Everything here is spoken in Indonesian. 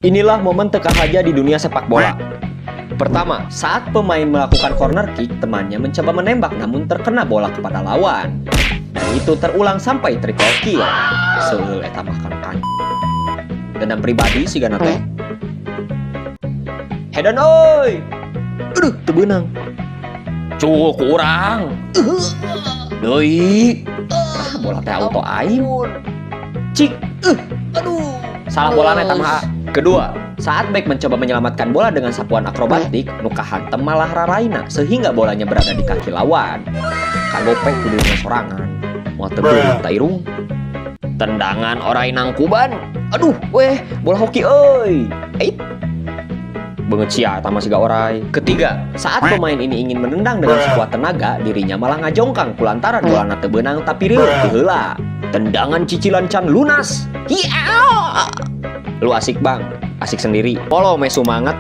Inilah momen teka haja di dunia sepak bola. Pertama, saat pemain melakukan corner kick, temannya mencoba menembak namun terkena bola kepada lawan. Dan itu terulang sampai triple kill. Seul eta makan kan. Dendam pribadi si Gana teh. Hedan oi. Aduh, teu beunang. Cuk kurang. Deui. Bola teh auto aing. Cik. Aduh. Salah bola eta mah. Kedua, saat back mencoba menyelamatkan bola dengan sapuan akrobatik, nu kahantem malah raraina sehingga bolanya berada di kaki lawan. Kagopek kudunya sorangan. Moal teu beunang ta irung. Tendangan orai nangkuban. Aduh, weh, bola hoki euy. Beungeut sia eta mah siga orai. Ketiga, saat pemain ini ingin menendang dengan sekuat tenaga, dirinya malah ngajongkang kulantaran bolana teu beunang tapi rieuh ti heula. Tendangan cicilan can lunas. Lu asik bang, asik sendiri. Polo me sumanget.